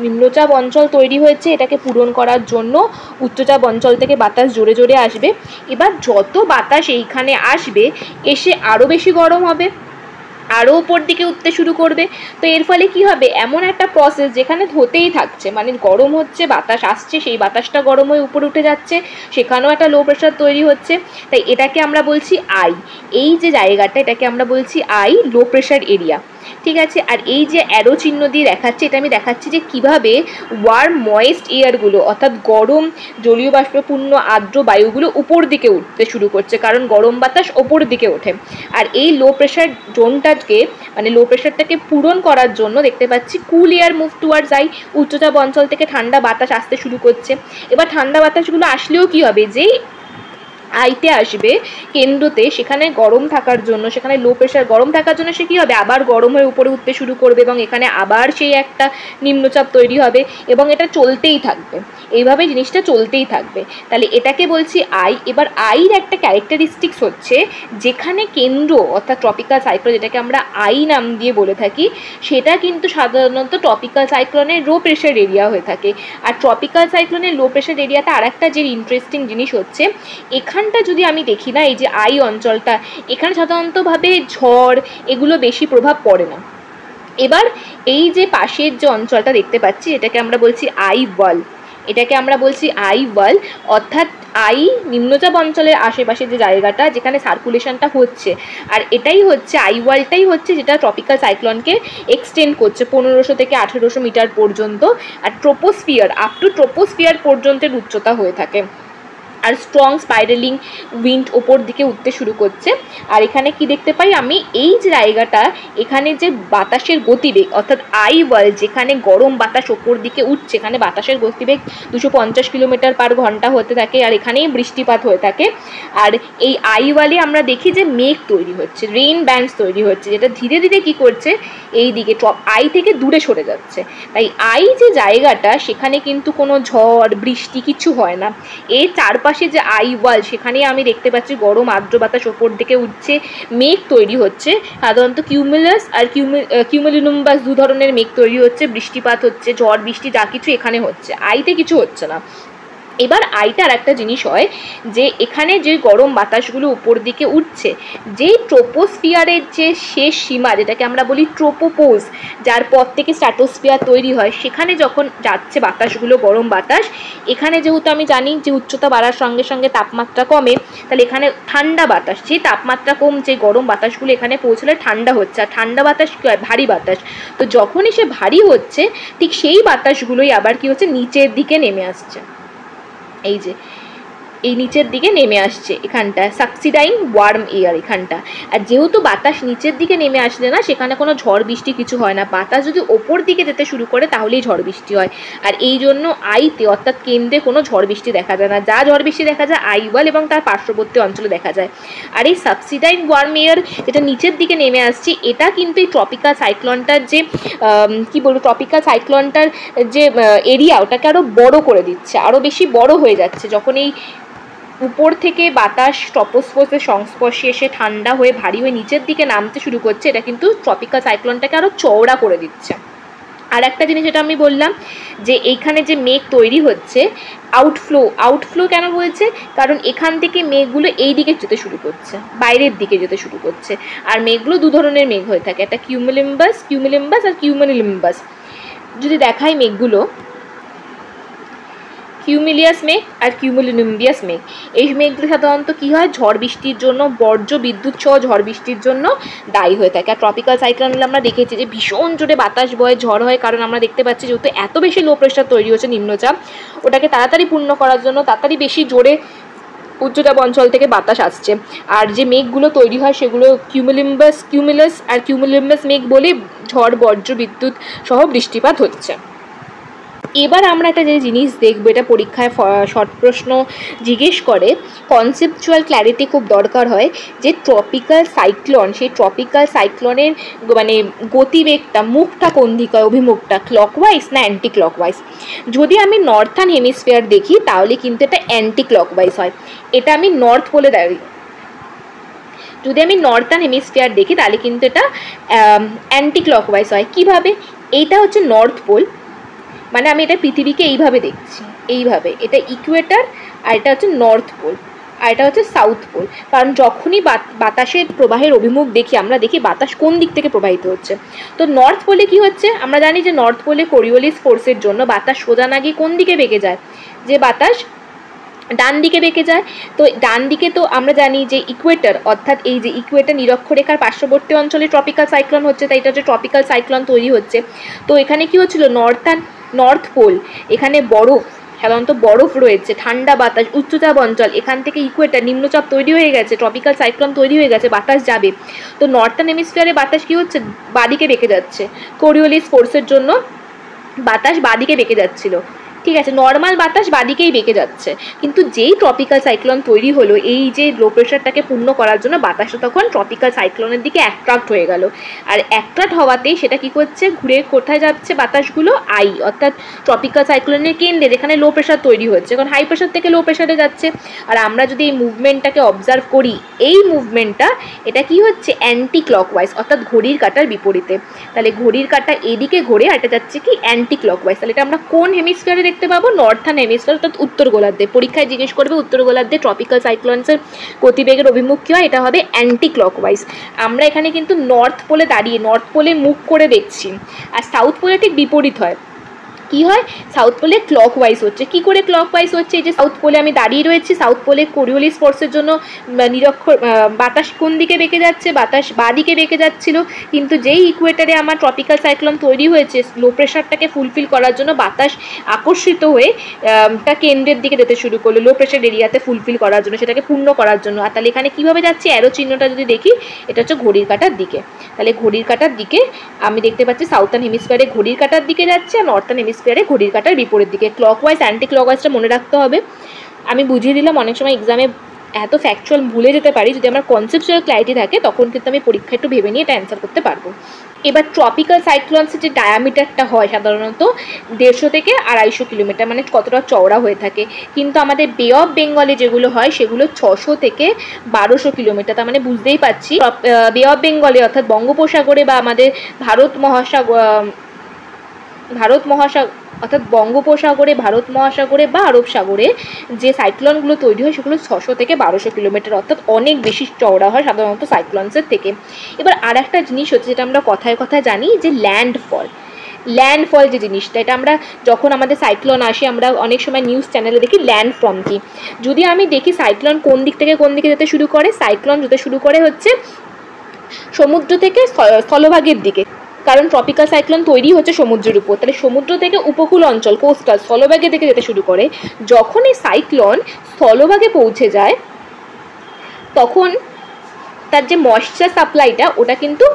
নিম্নচাপ অঞ্চল তৈরি হয়েছে এটাকে পূরণ করার জন্য উচ্চচাপ অঞ্চল থেকে বাতাস জোরে জোরে আসবে। এবার যত বাতাস এইখানে আসবে এসে আরও বেশি গরম হবে, আরও উপর দিকে উঠতে শুরু করবে। তো এর ফলে কি হবে, এমন একটা প্রসেস যেখানে হতেই থাকছে, মানে গরম হচ্ছে, বাতাস আসছে, সেই বাতাসটা গরম হয়ে উপরে উঠে যাচ্ছে, সেখানেও একটা লো প্রেশার তৈরি হচ্ছে। তাই এটাকে আমরা বলছি আই, এই যে জায়গাটা এটাকে আমরা বলছি আই, লো প্রেশার এরিয়া। ঠিক আছে, আর এই যে অ্যারো চিহ্ন দিয়ে দেখাচ্ছে, এটা আমি দেখাচ্ছি যে কিভাবে ওয়ার্ম ময়েস্ট এয়ারগুলো অর্থাৎ গরম জলীয় বাষ্পপূর্ণ আর্দ্র বায়ুগুলো উপর দিকে উঠতে শুরু করছে, কারণ গরম বাতাস ওপর দিকে ওঠে। আর এই লো প্রেশার জোনটাকে মানে লো প্রেশারটাকে পূরণ করার জন্য দেখতে পাচ্ছি কুল এয়ার মুভ টুয়ার্ডস আই, উচ্চচাপ অঞ্চল থেকে ঠান্ডা বাতাস আসতে শুরু করছে। এবার ঠান্ডা বাতাসগুলো আসলেও কি হবে, যেই আইতে আসবে কেন্দ্রতে সেখানে গরম থাকার জন্য, সেখানে লো প্রেশার গরম থাকার জন্য সে কী হবে আবার গরম হয়ে উপরে উঠতে শুরু করবে এবং এখানে আবার সেই একটা নিম্নচাপ তৈরি হবে এবং এটা চলতেই থাকবে, এইভাবে জিনিসটা চলতেই থাকবে। তাহলে এটাকে বলছি আই। এবার আইর একটা ক্যারেক্টারিস্টিক্স হচ্ছে যেখানে কেন্দ্র অর্থাৎ ট্রপিক্যাল সাইক্লোন, যেটাকে আমরা আই নাম দিয়ে বলে থাকি, সেটা কিন্তু সাধারণত ট্রপিক্যাল সাইক্লোনের লো প্রেশার এরিয়া হয়ে থাকে। আর ট্রপিক্যাল সাইক্লোনের লো প্রেশার এরিয়াতে আর একটা যে ইন্টারেস্টিং জিনিস হচ্ছে, এখানটা যদি আমি দেখি না, এই যে আই অঞ্চলটা, এখানে সাধারণতভাবে ঝড় এগুলো বেশি প্রভাব পড়ে না। এবার এই যে পাশের যে অঞ্চলটা দেখতে পাচ্ছি এটাকে আমরা বলছি আই ওয়াল, এটাকে আমরা বলছি আই ওয়াল, অর্থাৎ আই নিম্নচাপ অঞ্চলের আশেপাশে যে জায়গাটা যেখানে সার্কুলেশনটা হচ্ছে, আর এটাই হচ্ছে আই ওয়ালটাই হচ্ছে যেটা ট্রপিক্যাল সাইক্লোনকে এক্সটেন্ড করছে 1500 থেকে 1800 মিটার পর্যন্ত। আর ট্রোপোস্ফিয়ার আপ টু ট্রোপোস্ফিয়ার পর্যন্তের উচ্চতা হয়ে থাকে। আর স্ট্রং স্পাইরালিং উইন্ড ওপর দিকে উঠতে শুরু করছে। আর এখানে কি দেখতে পাই আমি, এই যে জায়গাটা এখানে যে বাতাসের গতিবেগ অর্থাৎ আই ওয়াল, যেখানে গরম বাতাস ওপর দিকে উঠছে, এখানে বাতাসের গতিবেগ 250 কিলোমিটার পার ঘন্টা হতে থাকে, আর এখানেই বৃষ্টিপাত হয়ে থাকে। আর এই আই ওয়ালে আমরা দেখি যে মেঘ তৈরি হচ্ছে, রেইন ব্যান্ডস তৈরি হচ্ছে, যেটা ধীরে ধীরে কি করছে এই দিকে আই থেকে দূরে সরে যাচ্ছে। তাই আই যে জায়গাটা সেখানে কিন্তু কোনো ঝড় বৃষ্টি কিছু হয় না। এর চারপাশে যে আই ওয়াল সেখানে আমি দেখতে পাচ্ছি গরম আর্দ্র বাতাস ওপর দিকে উঠছে, মেঘ তৈরি হচ্ছে, সাধারণত কিউমুলাস আর কিউমুলিনুম্বাস দু ধরনের মেঘ তৈরি হচ্ছে, বৃষ্টিপাত হচ্ছে, ঝড় বৃষ্টি যা কিছু এখানে হচ্ছে, আইতে কিছু হচ্ছে না। এবার আইটার একটা জিনিস হয় যে এখানে যে গরম বাতাসগুলো উপর দিকে উঠছে, যেই ট্রোপোস্ফিয়ারের যে শেষ সীমা যেটাকে আমরা বলি ট্রোপোপোজ, যার পর থেকে স্ট্র্যাটোস্ফিয়ার তৈরি হয়, সেখানে যখন যাচ্ছে বাতাসগুলো গরম বাতাস, এখানে যেহেতু আমি জানি যে উচ্চতা বাড়ার সঙ্গে সঙ্গে তাপমাত্রা কমে, তাহলে এখানে ঠান্ডা বাতাস, যে তাপমাত্রা কমছে গরম বাতাসগুলো এখানে পৌঁছলে ঠান্ডা হচ্ছে। আর ঠান্ডা বাতাস কী হয়, ভারী বাতাস, তো যখনই সে ভারী হচ্ছে ঠিক সেই বাতাসগুলোই আবার কি হচ্ছে নিচের দিকে নেমে আসছে। এই যে এই নিচের দিকে নেমে আসছে এখানটা, সাকসিডাইং ওয়ার্ম এয়ার এখানটা। আর যেহেতু বাতাস নিচের দিকে নেমে আসলে না সেখানে কোনো ঝড় বৃষ্টি কিছু হয় না, বাতাস যদি ওপর দিকে যেতে শুরু করে তাহলেই ঝড় বৃষ্টি হয়। আর এই জন্য আইতে অর্থাৎ কেন্দ্রে কোনো ঝড় বৃষ্টি দেখা যায় না, যা ঝড় বৃষ্টি দেখা যায় আই ওয়াল এবং তার পার্শ্ববর্তী অঞ্চলে দেখা যায়। আর এই সাবসিডাইং ওয়ার্ম এয়ার যেটা নিচের দিকে নেমে আসছে এটা কিন্তু এই ট্রপিক্যাল সাইক্লোনটার যে কি বলবো ট্রপিক্যাল সাইক্লোনটার যে এরিয়া ওটাকে আরও বড় করে দিচ্ছে, আরও বেশি বড় হয়ে যাচ্ছে। যখন এই উপর থেকে বাতাস ট্রপোস্ফিয়ারের সংস্পর্শে এসে ঠান্ডা হয়ে ভারী হয়ে নিচের দিকে নামতে শুরু করছে, এটা কিন্তু ট্রপিক্যাল সাইক্লোনটাকে আরও চওড়া করে দিচ্ছে। আর একটা জিনিস যেটা আমি বললাম যে এইখানে যে মেঘ তৈরি হচ্ছে আউটফ্লো কেন বলছে, কারণ এখান থেকে মেঘগুলো এই দিকে যেতে শুরু করছে, বাইরের দিকে যেতে শুরু করছে। আর মেঘগুলো দু ধরনের মেঘ হয়ে থাকে, একটা কিউমুলিম্বাস আর কিউমুলিম্বাস। যদি দেখাই মেঘগুলো, কিউমিলিয়াস মেঘ আর কিউমুলিনিম্বাস মেঘ, এই মেঘগুলো সাধারণত কী হয় ঝড় বৃষ্টির জন্য, বর্জ্য বিদ্যুৎ সহ ঝড় বৃষ্টির জন্য দায়ী হয়ে থাকে। আর ট্রপিক্যাল সাইক্লোনগুলো আমরা দেখেছি যে ভীষণ জোরে বাতাস বয়, ঝড় হয়, কারণ আমরা দেখতে পাচ্ছি যেহেতু এত বেশি লো প্রেশার তৈরি হচ্ছে, নিম্নচাপ, ওটাকে তাড়াতাড়ি পূর্ণ করার জন্য তাড়াতাড়ি বেশি জোরে উচ্চচাপ অঞ্চল থেকে বাতাস আসছে। আর যে মেঘগুলো তৈরি হয় সেগুলো কিউমুলাস আর কিউমুলিম্বাস মেঘ বলে ঝড়, বর্জ্য বিদ্যুৎ সহ বৃষ্টিপাত হচ্ছে। এবার আমরা একটা যে জিনিস দেখবো, এটা পরীক্ষায় শর্ট প্রশ্ন জিজ্ঞেস করে, কনসেপচুয়াল ক্ল্যারিটি খুব দরকার হয়, যে ট্রপিক্যাল সাইক্লোন, সেই ট্রপিক্যাল সাইক্লোনের মানে গতিবেগটা, মুখটা কোন দিকে হয়, অভিমুখটা ক্লকওয়াইজ না অ্যান্টি ক্লকওয়াইজ। যদি আমি নর্থার্ন হেমিস্ফিয়ার দেখি তাহলে কিন্তু এটা অ্যান্টি ক্লকওয়াইজ হয়, এটা আমি নর্থ পোলে দাঁড়িয়ে। যদি আমি নর্থার্ন হেমিস্ফিয়ার দেখি তাহলে কিন্তু এটা অ্যান্টি ক্লকওয়াইজ হয়। কীভাবে? এইটা হচ্ছে নর্থ পোল, মানে আমি এটা পৃথিবীকে এইভাবে দেখছি, এইভাবে, এটা ইকুয়েটার, আর এটা হচ্ছে নর্থ পোল, আর এটা হচ্ছে সাউথ পোল। কারণ যখনই বাতাসের প্রবাহের অভিমুখ দেখি আমরা দেখি বাতাস কোন দিক থেকে প্রবাহিত হচ্ছে। তো নর্থ পোলে কি হচ্ছে, আমরা জানি যে নর্থ পোলে কোরিওলিস ফোর্সের জন্য বাতাস সোজা না গিয়ে কোন দিকে বেঁকে যায়, যে বাতাস ডান দিকে বেঁকে যায়। তো ডান দিকে তো আমরা জানি যে ইকুয়েটার, অর্থাৎ এই যে ইকুয়েটার নিরক্ষরেখার পার্শ্ববর্তী অঞ্চলে ট্রপিক্যাল সাইক্লোন হচ্ছে, তাই এটা হচ্ছে ট্রপিক্যাল সাইক্লোন তৈরি হচ্ছে। তো এখানে কি হচ্ছিল, নর্থ পোল, এখানে বরফ, সাধারণত বরফ রয়েছে, ঠান্ডা বাতাস, উচ্চচাপ অঞ্চল, এখান থেকে ইকুয়েটার নিম্নচাপ তৈরি হয়ে গেছে, ট্রপিক্যাল সাইক্লোন তৈরি হয়ে গেছে, বাতাস যাবে। তো নর্থার্ন হেমিস্ফিয়ারে বাতাস কি হচ্ছে, বাদিকে বেঁকে যাচ্ছে, কোরিওলিস ফোর্সের জন্য বাতাস বাদিকে বেঁকে যাচ্ছিল, ঠিক আছে, নর্মাল বাতাস বাদিকেই বেঁকে যাচ্ছে। কিন্তু যেই ট্রপিক্যাল সাইক্লোন তৈরি হলো, এই যে লো প্রেশারটাকে পূর্ণ করার জন্য বাতাসটা তখন ট্রপিক্যাল সাইক্লোনের দিকে অ্যাট্রাক্ট হয়ে গেল। আর অ্যাট্রাক্ট হওয়াতেই সেটা কী করছে, ঘুরে কোথায় যাচ্ছে বাতাসগুলো, আই, অর্থাৎ ট্রপিক্যাল সাইক্লোনের কেন্দ্রে, যেখানে লো প্রেশার তৈরি হচ্ছে, কারণ হাই প্রেশার থেকে লো প্রেশারে যাচ্ছে। আর আমরা যদি এই মুভমেন্টটাকে অবজার্ভ করি, এই মুভমেন্টটা এটা কি হচ্ছে, অ্যান্টি ক্লকওয়াইজ, অর্থাৎ ঘড়ির কাঁটার বিপরীতে। তাহলে ঘড়ির কাঁটা এদিকে ঘোরে, আর এটা যাচ্ছে কি অ্যান্টি ক্লকওয়াইজ। তাহলে এটা আমরা কোন হেমিস্ফিয়ারে দেখতে পাবো, নর্থার্ন হেমিস্ফিয়ার, অর্থাৎ উত্তর গোলার্ধে। পরীক্ষায় জিজ্ঞেস করবে উত্তর গোলার্ধে ট্রপিক্যাল সাইক্লোনসের গতিবেগের অভিমুখ কী হয়, এটা হবে অ্যান্টি ক্লকওয়াইজ। আমরা এখানে কিন্তু নর্থ পোলে দাঁড়িয়ে নর্থ পোলে মুখ করে দেখছি, আর সাউথ পোলে ঠিক বিপরীত হয়। কি হয়, সাউথ পোলে ক্লকওয়াইজ হচ্ছে। কি করে ক্লকওয়াইজ হচ্ছে, এই যে সাউথ পোলে আমি দাঁড়িয়ে রয়েছি, সাউথ পোলে কোরিওলিস ফোর্সের জন্য নিরক্ষর বাতাস কোন দিকে বেঁকে যাচ্ছে, বাতাস বাদিকে বেঁকে যাচ্ছিল। কিন্তু যেই ইকুয়েটারে আমার ট্রপিক্যাল সাইক্লোন তৈরি হয়েছে, লো প্রেশারটাকে ফুলফিল করার জন্য বাতাস আকর্ষিত হয়ে তা কেন্দ্রের দিকে যেতে শুরু করলো, লো প্রেশার এরিয়াতে ফুলফিল করার জন্য, সেটাকে পূর্ণ করার জন্য। আর তাহলে এখানে কীভাবে যাচ্ছে, অ্যারো চিহ্নটা যদি দেখি, এটা হচ্ছে ঘড়ির কাঁটার দিকে। তাহলে ঘড়ির কাঁটার দিকে আমি দেখতে পাচ্ছি সাউথার্ন হেমিস্ফিয়ারে ঘড়ির কাঁটার দিকে যাচ্ছে, আর নর্থার্ন হেমিস্ফিয়ারে ঘড়ির কাঁটার বিপরীত দিকে। ক্লকওয়াইজ অ্যান্টি ক্লকওয়াইজটা মনে রাখতে হবে। আমি বুঝিয়ে দিলাম, অনেক সময় এক্সামে এত ফ্যাকচুয়াল ভুলে যেতে পারি, যদি আমার কনসেপচুয়াল ক্ল্যারিটি থাকে তখন কিন্তু আমি পরীক্ষা একটু ভেবে নিয়ে এটা অ্যান্সার করতে পারবো। এবার ট্রপিক্যাল সাইক্লোনসের যে ডায়ামিটারটা হয় সাধারণত 150 থেকে 250 কিলোমিটার, মানে কতটা চওড়া হয়ে থাকে। কিন্তু আমাদের বে অফ বেঙ্গলে যেগুলো হয় সেগুলো 600 থেকে 1200 কিলোমিটার। তার মানে বুঝতেই পারছি বে অফ বেঙ্গলে, অর্থাৎ বঙ্গোপসাগরে বা আমাদের ভারত মহাসাগর অর্থাৎ বঙ্গোপসাগরে, ভারত মহাসাগরে বা আরব সাগরে যে সাইক্লোনগুলো তৈরি হয় সেগুলো 600 থেকে 1200 কিলোমিটার, অর্থাৎ অনেক বেশি চওড়া হয় সাধারণত সাইক্লোনসের থেকে। এবার আর একটা জিনিস হচ্ছে, যেটা আমরা কথায় কথায় জানি, যে ল্যান্ডফল যে জিনিসটা, এটা আমরা যখন আমাদের সাইক্লোন আসে আমরা অনেক সময় নিউজ চ্যানেলে দেখি ল্যান্ডফর্ম কি। যদি আমি দেখি সাইক্লোন কোন দিক থেকে কোন দিকে যেতে শুরু করে, সাইক্লোন যেতে শুরু করে হচ্ছে সমুদ্র থেকে স্থলভাগের দিকে, কারণ ট্রপিক্যাল সাইক্লোন তৈরি হচ্ছে সমুদ্রের উপর, তাহলে সমুদ্র থেকে উপকূল অঞ্চল কোস্টাল স্থলভাগে থেকে যেতে শুরু করে, যখন এই সাইক্লোন স্থলভাগে পৌঁছে যায় তখন তার যে ময়েশ্চার সাপ্লাইটা ওটা কিন্তু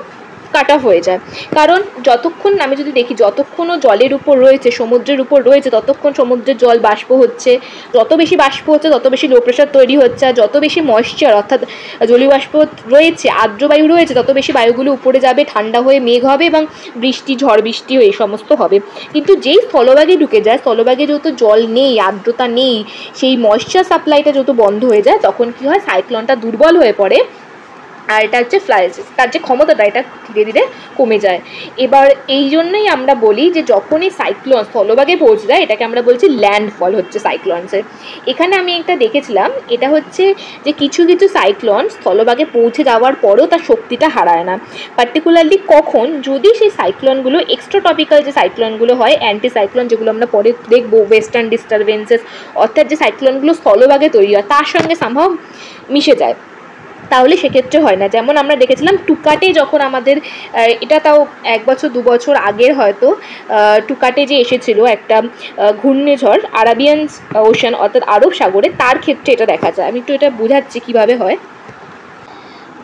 কাট অফ হয়ে যায়। কারণ যতক্ষণ আমি যদি দেখি যতক্ষণও জলের উপর রয়েছে, সমুদ্রের উপর রয়েছে, ততক্ষণ সমুদ্রের জল বাষ্প হচ্ছে, যত বেশি বাষ্প হচ্ছে তত বেশি লো প্রেশার তৈরি হচ্ছে, আর যত বেশি ময়েশ্চার অর্থাৎ জলীয় বাষ্প রয়েছে, আর্দ্র বায়ু রয়েছে, তত বেশি বায়ুগুলো উপরে যাবে, ঠান্ডা হয়ে মেঘ হবে এবং বৃষ্টি ঝড় বৃষ্টিও এই সমস্ত হবে। কিন্তু যেই স্থলভাগে ঢুকে যায়, স্থলভাগে যেহেতু জল নেই, আর্দ্রতা নেই, সেই ময়েশ্চার সাপ্লাইটা যেহেতু বন্ধ হয়ে যায়, তখন কী হয়, সাইক্লোনটা দুর্বল হয়ে পড়ে, আর এটা হচ্ছে তার যে ক্ষমতাটা এটা ধীরে ধীরে কমে যায়। এবার এই জন্যই আমরা বলি যে যখনই সাইক্লোন স্থলভাগে পৌঁছে যায় এটাকে আমরা বলছি ল্যান্ডফল হচ্ছে সাইক্লোনসের। এখানে আমি একটা দেখেছিলাম, এটা হচ্ছে যে কিছু কিছু সাইক্লোন স্থলভাগে পৌঁছে যাওয়ার পরেও তার শক্তিটা হারায় না। পার্টিকুলারলি কখন, যদি সেই সাইক্লোনগুলো এক্সট্রা টপিক্যাল যে সাইক্লোনগুলো হয়, অ্যান্টি সাইক্লোন যেগুলো আমরা পরে দেখবো, ওয়েস্টার্ন ডিস্টারবেন্সেস, অর্থাৎ যে সাইক্লোনগুলো স্থলভাগে তৈরি হয় তার সঙ্গে সম্ভব মিশে যায়, তাহলে সেক্ষেত্রে হয় না। যেমন আমরা দেখেছিলাম টুকাটে যখন আমাদের, এটা তাও 1 বছর 2 বছর আগের হয়তো, টুকাটে যে এসেছিল একটা ঘূর্ণিঝড় আরাবিয়ান ওশান অর্থাৎ আরব সাগরে, তার ক্ষেত্রে এটা দেখা যায়। আমি একটু এটা বোঝাচ্ছি কীভাবে হয়।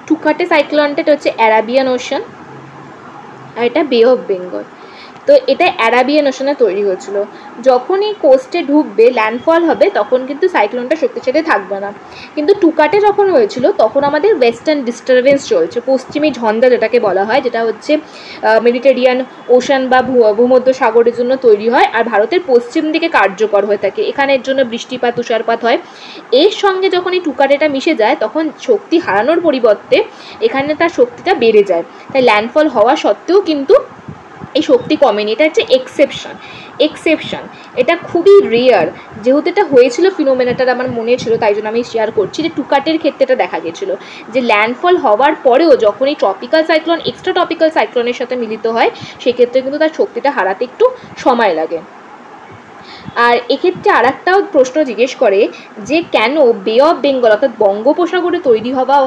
টুকাটে সাইক্লোনটা হচ্ছে অ্যারাবিয়ান ওশান, আর এটা বে অফ বেঙ্গল। তো এটা অ্যারাবিয়ান ওশানে তৈরি হয়েছিল। যখনই কোস্টে ঢুকবে, ল্যান্ডফল হবে, তখন কিন্তু সাইক্লোনটা শক্তিশালী থাকবে না। কিন্তু টুকাটে যখন হয়েছিল তখন আমাদের ওয়েস্টার্ন ডিস্টারবেন্স চলছে, পশ্চিমী ঝঞ্ঝা যেটাকে বলা হয়, যেটা হচ্ছে মেডিটেরিয়ান ওশান বা ভূমধ্য সাগরের জন্য তৈরি হয়, আর ভারতের পশ্চিম দিকে কার্যকর হয়ে থাকে। এখানের জন্য বৃষ্টিপাত তুষারপাত হয়। এর সঙ্গে যখন এই টুকাটেটা মিশে যায় তখন শক্তি হারানোর পরিবর্তে এখানে তার শক্তিটা বেড়ে যায়। তাই ল্যান্ডফল হওয়া সত্ত্বেও কিন্তু এই শক্তি কমেনি। এটা হচ্ছে এক্সেপশন, এটা খুবই রেয়ার। যেহেতু এটা হয়েছিল, ফিনোমেনাটা আমার মনে ছিল, তাই জন্য আমি শেয়ার করছি যে টুকাটের ক্ষেত্রে এটা দেখা গেছিলো যে ল্যান্ডফল হওয়ার পরেও যখন এই ট্রপিক্যাল সাইক্লোন এক্সট্রা ট্রপিক্যাল সাইক্লোনের সাথে মিলিত হয়, সেক্ষেত্রে কিন্তু তার শক্তিটা হারাতে একটু সময় লাগে। আর এক্ষেত্রে আর একটাও প্রশ্ন জিজ্ঞেস করে যে কেন বে অফ বেঙ্গল অর্থাৎ বঙ্গোপসাগরে তৈরি হওয়া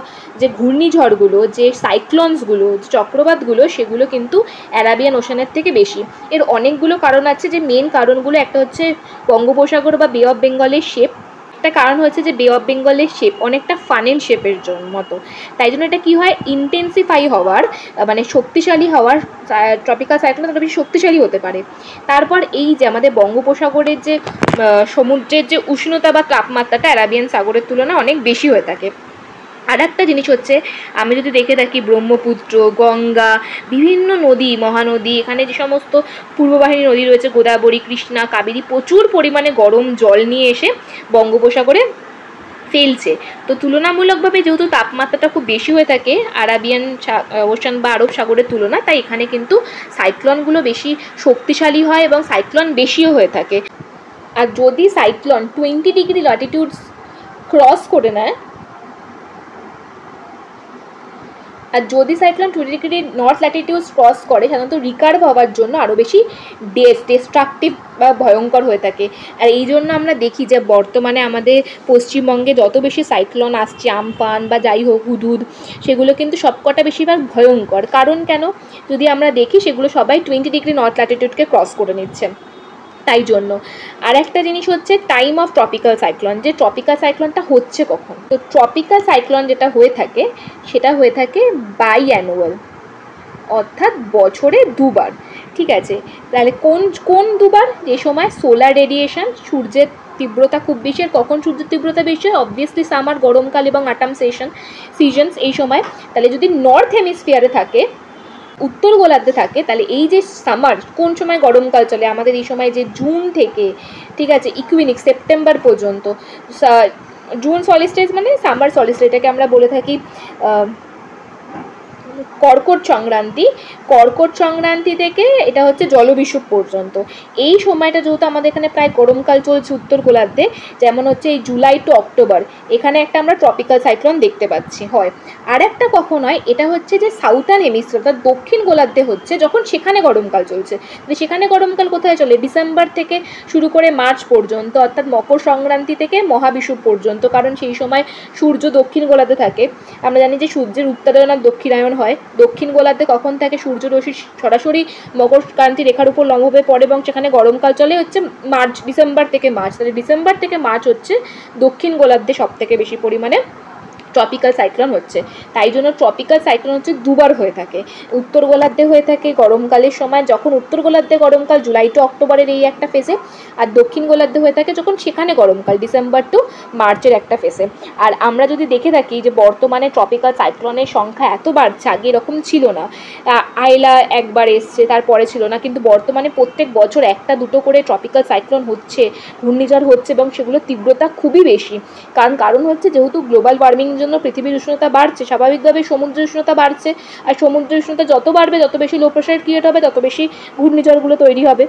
যে ঘূর্ণিঝড়গুলো, যে সাইক্লোনসগুলো, যে চক্রবাতগুলো, সেগুলো কিন্তু অ্যারাবিয়ান ওশানের থেকে বেশি। এর অনেকগুলো কারণ আছে, যে মেন কারণগুলো একটা হচ্ছে বঙ্গোপসাগর বা বে অফ বেঙ্গলের শেপ। একটা কারণ হচ্ছে যে বে অফ বেঙ্গলের শেপ অনেকটা ফানেল শেপের মতো, তাই জন্য এটা কী হয়, ইন্টেন্সিফাই হওয়ার মানে শক্তিশালী হওয়ার, ট্রপিক্যাল সাইক্লোন তত বেশি শক্তিশালী হতে পারে। তারপর এই যে আমাদের বঙ্গোপসাগরের যে সমুদ্রের যে উষ্ণতা বা তাপমাত্রাটা অ্যারাবিয়ান সাগরের তুলনায় অনেক বেশি হয়ে থাকে। আর একটা জিনিস হচ্ছে, আমি যদি দেখে থাকি ব্রহ্মপুত্র, গঙ্গা, বিভিন্ন নদী, মহানদী, এখানে যে সমস্ত পূর্ববাহিনী নদী রয়েছে, গোদাবরী, কৃষ্ণা, কাবেরী, প্রচুর পরিমাণে গরম জল নিয়ে এসে বঙ্গোপসাগরে ফেলছে। তো তুলনামূলকভাবে যেহেতু তাপমাত্রাটা খুব বেশি হয়ে থাকে আরাবিয়ান ওশান বা আরব সাগরের তুলনায়, তাই এখানে কিন্তু সাইক্লোনগুলো বেশি শক্তিশালী হয় এবং সাইক্লোন বেশিও হয়ে থাকে। আর যদি সাইক্লোন 20 ডিগ্রি ল্যাটিটিউড ক্রস করে নেয়, আর যদি cyclone 20 degree north Latitude cross করে, সাধারণত রিকার্ভ হওয়ার জন্য আরও বেশি ডিস্ট্রাকটিভ বা ভয়ঙ্কর হয়ে থাকে। আর এই জন্য আমরা দেখি যে বর্তমানে আমাদের পশ্চিমবঙ্গে যত বেশি সাইক্লোন আসছে, আমফান বা যাই হোক হুদুদ, সেগুলো কিন্তু সবকটা বেশিরভাগ ভয়ঙ্কর। কারণ কেন, যদি আমরা দেখি সেগুলো সবাই 20 ডিগ্রি নর্থ ল্যাটিটিউডকে ক্রস করে নিচ্ছে, তাই জন্য। আর একটা জিনিস হচ্ছে টাইম অফ ট্রপিক্যাল সাইক্লোন, যে ট্রপিক্যাল সাইক্লোনটা হচ্ছে কখন। তো ট্রপিক্যাল সাইক্লোন যেটা হয়ে থাকে সেটা হয়ে থাকে বাই অ্যানুয়াল, অর্থাৎ বছরে দুবার। ঠিক আছে, তাহলে কোন দুবার? যে সময় সোলার রেডিয়েশন, সূর্যের তীব্রতা খুব বেশি। আর কখন সূর্যের তীব্রতা বেশি হয়? অবভিয়াসলি সামার, গরমকাল এবং অটাম সিজনস, এই সময়। তাহলে যদি নর্থ হেমিস্ফিয়ারে থাকে, উত্তর গোলার্ধে থাকে, তাহলে এই যে সামার, কোন সময় গরমকাল চলে আমাদের এই সময়, যে জুন থেকে, ঠিক আছে, ইকুইনিক্স সেপ্টেম্বর পর্যন্ত। জুন সলিস্টেজ মানে সামার সলিস্টেজ, এটাকে আমরা বলে থাকি কর্কট সংক্রান্তি থেকে এটা হচ্ছে জলবিষুব পর্যন্ত। এই সময়টা যেহেতু আমাদের এখানে প্রায় গরমকাল চলছে উত্তর গোলার্ধে, যেমন হচ্ছে এই জুলাই টু অক্টোবর, এখানে একটা আমরা ট্রপিক্যাল সাইক্লোন দেখতে পাচ্ছি হয়। আর একটা কখন হয়, এটা হচ্ছে যে সাউথার্ন হেমিস্ফিয়ার অর্থাৎ দক্ষিণ গোলার্ধে হচ্ছে, যখন সেখানে গরমকাল চলছে। সেখানে গরমকাল কোথায় চলে? ডিসেম্বর থেকে শুরু করে মার্চ পর্যন্ত, অর্থাৎ মকর সংক্রান্তি থেকে মহাবিষুব পর্যন্ত, কারণ সেই সময় সূর্য দক্ষিণ গোলার্ধে থাকে। আমরা জানি যে সূর্যের উত্তরায়ণ আর দক্ষিণায়ন হয়, দক্ষিণ গোলার্ধে কখন থাকে? সূর্যরশ্মি সরাসরি মকরক্রান্তি রেখার উপর লম্বভাবে পড়ে এবং সেখানে গরমকাল চলে হচ্ছে ডিসেম্বর থেকে মার্চ। তাহলে ডিসেম্বর থেকে মার্চ হচ্ছে দক্ষিণ গোলার্ধে সব থেকে বেশি পরিমাণে ট্রপিক্যাল সাইক্লোন হচ্ছে। তাই জন্য ট্রপিক্যাল সাইক্লোন হচ্ছে দুবার হয়ে থাকে। উত্তর গোলার্ধে হয়ে থাকে গরমকালের সময়, যখন উত্তর গোলার্ধে গরমকাল জুলাই টু অক্টোবরের এই একটা ফেজে, আর দক্ষিণ গোলার্ধে হয়ে থাকে যখন সেখানে গরমকাল ডিসেম্বর টু মার্চের একটা ফেজে। আর আমরা যদি দেখে থাকি যে বর্তমানে ট্রপিক্যাল সাইক্লোনের সংখ্যা এত বাড়ছে, আগে এরকম ছিল না। আইলা একবার এসছে, তারপরে ছিল না, কিন্তু বর্তমানে প্রত্যেক বছর একটা দুটো করে ট্রপিক্যাল সাইক্লোন হচ্ছে, ঘূর্ণিঝড় হচ্ছে, এবং সেগুলোর তীব্রতা খুবই বেশি। কারণ হচ্ছে যেহেতু গ্লোবাল ওয়ার্মিং জন্য পৃথিবীর উষ্ণতা বাড়ছে, স্বাভাবিকভাবে সমুদ্রের উষ্ণতা বাড়ছে, আর সমুদ্রের উষ্ণতা যত বাড়বে তত বেশি লো প্রেশার ক্রিয়েট হবে, তত বেশি ঘূর্ণিঝড়গুলো তৈরি হবে।